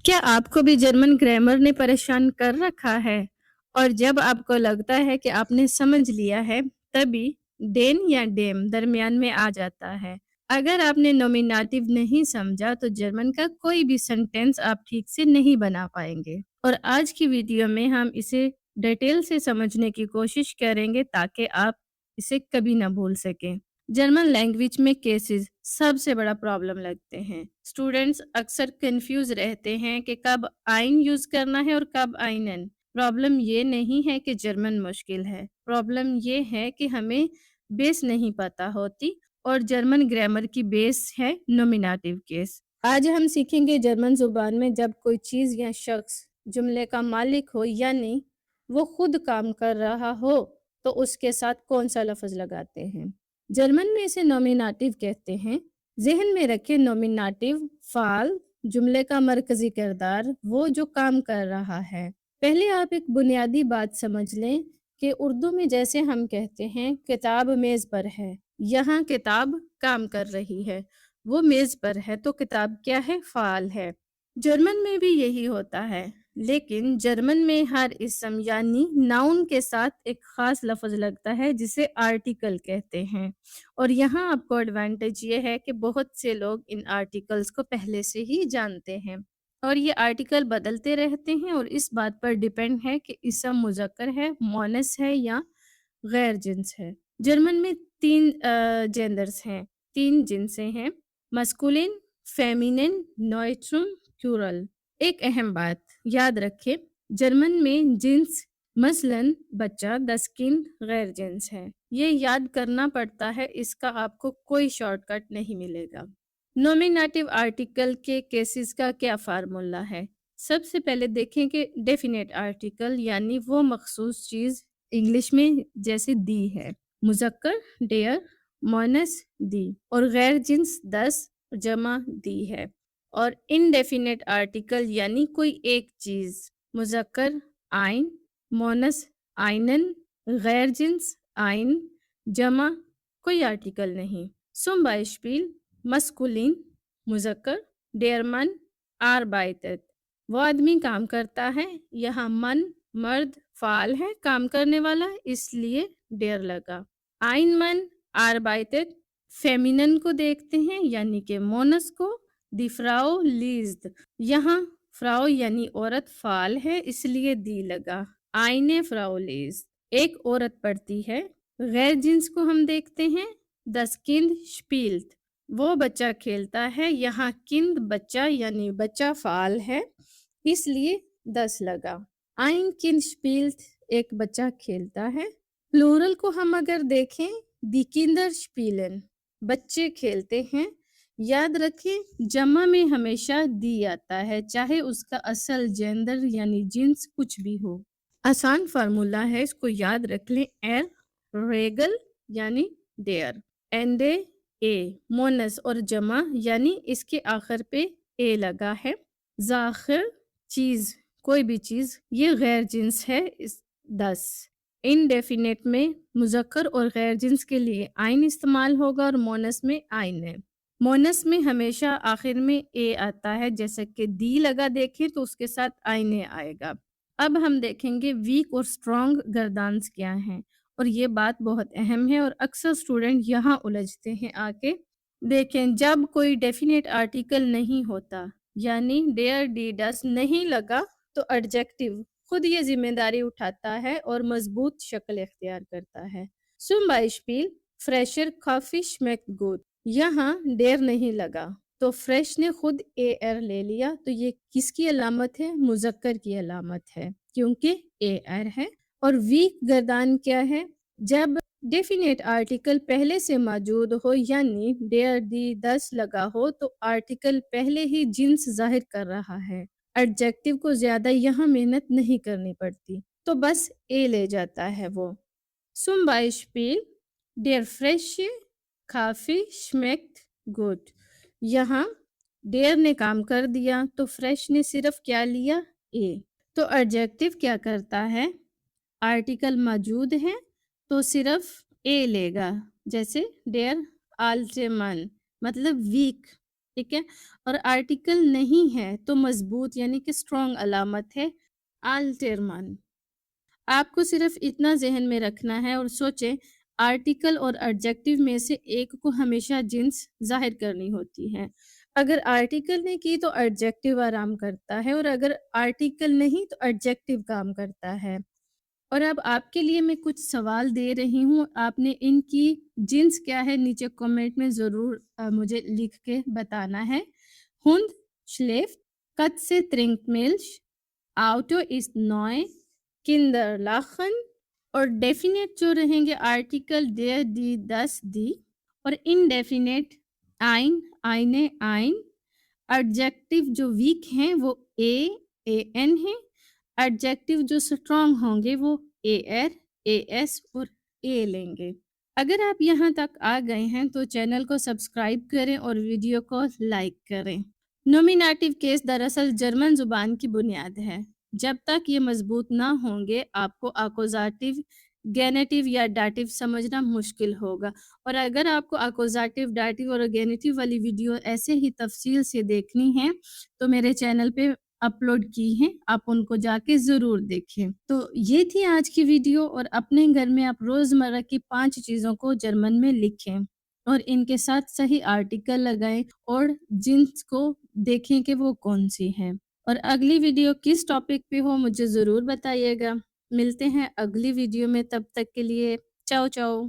क्या आपको भी जर्मन ग्रामर ने परेशान कर रखा है और जब आपको लगता है कि आपने समझ लिया है तभी डेन या डेम दरमियान में आ जाता है। अगर आपने नॉमिनेटिव नहीं समझा तो जर्मन का कोई भी सेंटेंस आप ठीक से नहीं बना पाएंगे और आज की वीडियो में हम इसे डिटेल से समझने की कोशिश करेंगे ताकि आप इसे कभी ना भूल सकें। जर्मन लैंग्वेज में केसेस सबसे बड़ा प्रॉब्लम लगते हैं। स्टूडेंट्स अक्सर कंफ्यूज रहते हैं कि कब आइन यूज करना है और कब आइनन। प्रॉब्लम ये नहीं है कि जर्मन मुश्किल है, प्रॉब्लम ये है कि हमें बेस नहीं पता होती और जर्मन ग्रामर की बेस है नॉमिनेटिव केस। आज हम सीखेंगे जर्मन जुबान में जब कोई चीज या शख्स जुमले का मालिक हो यानी वो खुद काम कर रहा हो तो उसके साथ कौन सा लफ्ज लगाते हैं। जर्मन में इसे नॉमिनेटिव कहते हैं। ज़हन में रखें नॉमिनेटिव फ़ाल जुमले का मरकज़ी किरदार वो जो काम कर रहा है। पहले आप एक बुनियादी बात समझ लें कि उर्दू में जैसे हम कहते हैं किताब मेज़ पर है, यहाँ किताब काम कर रही है, वो मेज़ पर है तो किताब क्या है? फ़ाल है। जर्मन में भी यही होता है, लेकिन जर्मन में हर इसम यानी नाउन के साथ एक ख़ास लफ्ज़ लगता है जिसे आर्टिकल कहते हैं। और यहाँ आपको एडवांटेज ये है कि बहुत से लोग इन आर्टिकल्स को पहले से ही जानते हैं और ये आर्टिकल बदलते रहते हैं और इस बात पर डिपेंड है कि इसम मुज़क्कर है, मोनस है या गैर जिन्स है। जर्मन में 3 जेंडर्स हैं, 3 जिन्सें हैं, मस्कुलिन, फेमिनिन, नॉइट्रम, प्लूरल। एक अहम बात याद रखें, जर्मन में जिन्स मसलन बच्चा, द स्किन गैर जिन्स है। ये याद करना पड़ता है, इसका आपको कोई शॉर्टकट नहीं मिलेगा। नॉमिनेटिव आर्टिकल के केसेस का क्या फार्मूला है? सबसे पहले देखें कि डेफिनेट आर्टिकल यानी वो मखसूस चीज़ इंग्लिश में जैसे दी है, मुज़क्कर डेयर, मोनस दी और गैर जिन्स 10 जमा दी है। और इनडेफिनेट आर्टिकल यानी कोई एक चीज़, मुज़क्कर आइन, मोनस आइनन, गैर जिन्स आइन, जमा कोई आर्टिकल नहीं। zum Beispiel मस्कुलिन मुज़क्कर, डेयर मन, आर्बाइtet वो आदमी काम करता है, यहाँ मन मर्द फाल है, काम करने वाला, इसलिए डेयर लगा। आइन मन आर्बाइtet फेमिनन को देखते हैं यानी कि मोनस को, दी फ्राउ लीज्ड यहाँ फ्राउ यानी औरत फाल है इसलिए दी लगा, आइने फ्राउ लीज एक औरत पढ़ती है। गैर जिन्स को हम देखते हैं, दस किंद स्पील्ट वो बच्चा खेलता है, यहाँ किंद बच्चा यानी बच्चा फाल है इसलिए 10 लगा। आइन किंद स्पील्ट एक बच्चा खेलता है। प्लूरल को हम अगर देखें, दी किंडर स्पीलन बच्चे खेलते हैं। याद रखें जमा में हमेशा दी आता है, चाहे उसका असल जेंडर यानी जिन्स कुछ भी हो। आसान फार्मूला है, इसको याद रख लें। एर रेगल यानी डेयर, एंडे ए मोनस और जमा यानी इसके आखिर पे ए लगा है। जाखिर चीज कोई भी चीज, ये गैर जिन्स है। इस 10 इनडेफिनेट में मुज़क्कर और गैर जिन्स के लिए आइन इस्तेमाल होगा और मोनस में आइन है। मोनस में हमेशा आखिर में ए आता है, जैसे कि दी लगा देखें तो उसके साथ आइने आएगा। अब हम देखेंगे वीक और स्ट्रॉन्ग गर्दान्स क्या हैं और ये बात बहुत अहम है और अक्सर स्टूडेंट यहाँ उलझते हैं आके। देखें, जब कोई डेफिनेट आर्टिकल नहीं होता यानी डेयर डी डस नहीं लगा तो एडजेक्टिव खुद ये जिम्मेदारी उठाता है और मजबूत शक्ल इख्तियार करता है। zum Beispiel fresher coffee schmeckt gut यहाँ डेयर नहीं लगा तो फ्रेश ने खुद ए एर ले लिया, तो ये किसकी अलामत है? मुज़क्कर की अलामत है क्योंकि ए एर है। और वीक गर्दान क्या है? जब डेफिनेट आर्टिकल पहले से मौजूद हो यानी डेयर दी 10 लगा हो तो आर्टिकल पहले ही जिन्स जाहिर कर रहा है, एडजेक्टिव को ज्यादा यहाँ मेहनत नहीं करनी पड़ती तो बस ए ले जाता है वो। zum Beispiel der frische Kaffee schmeckt gut यहाँ डेयर ने काम कर दिया तो फ्रेश ने सिर्फ क्या लिया? ए। तो एडजेक्टिव क्या करता है? आर्टिकल मौजूद है तो सिर्फ ए लेगा, जैसे डेयर आल्टेमन मतलब वीक ٹھیک ہے؟ اور آرٹیکل نہیں ہے تو مضبوط یعنی کہ اسٹرانگ علامت ہے آلٹرمن۔ آپ کو صرف اتنا ذہن میں رکھنا ہے اور سوچیں آرٹیکل اور ایڈجیکٹو میں سے ایک کو ہمیشہ جنس ظاہر کرنی ہوتی ہے۔ اگر آرٹیکل نے کی تو ایڈجیکٹو آرام کرتا ہے، اور اگر آرٹیکل نہیں تو ایڈجیکٹو کام کرتا ہے۔ اور اب آپ کے لیے میں کچھ سوال دے رہی ہوں، آپ نے ان کی جنس کیا ہے نیچے کمنٹ میں ضرور مجھے لکھ کے بتانا ہے۔ ہند schläft, Katze trinkt Milch, Auto ist neu, Kinder lachen۔ اور ڈیفینیٹ جو رہیں گے article der, die, das, die، اور indefinite ein, eine, ein۔ Adjective جو ویک ہیں وہ اے این ہیں، ایڈجیکٹو جو سٹرونگ ہوں گے وہ اے آر، اے ایس اور اے لیں گے۔ اگر آپ یہاں تک آ گئے ہیں تو چینل کو سبسکرائب کریں اور ویڈیو کو لائک کریں۔ نومینیٹیو کیس دراصل جرمن زبان کی بنیاد ہے۔ جب تک یہ مضبوط نہ ہوں گے آپ کو اکوزیٹو، گینیٹیو یا ڈیٹیو سمجھنا مشکل ہوگا۔ اور اگر آپ کو اکوزیٹو، ڈیٹیو اور گینیٹیو والی ویڈیو ایسے ہی تفصیل سے دیکھنی ہے تو میرے چینل پہ اپلوڈ کی ہیں، آپ ان کو جا کے ضرور دیکھیں۔ تو یہ تھی آج کی ویڈیو، اور اپنے گھر میں آپ روزمرہ کی 5 چیزوں کو جرمن میں لکھیں اور ان کے ساتھ صحیح آرٹیکل لگائیں اور جنس کو دیکھیں کہ وہ کون سی ہیں۔ اور اگلی ویڈیو کس ٹاپک پہ ہو مجھے ضرور بتائیے گا۔ ملتے ہیں اگلی ویڈیو میں، تب تک کے لیے چاؤ چاؤ۔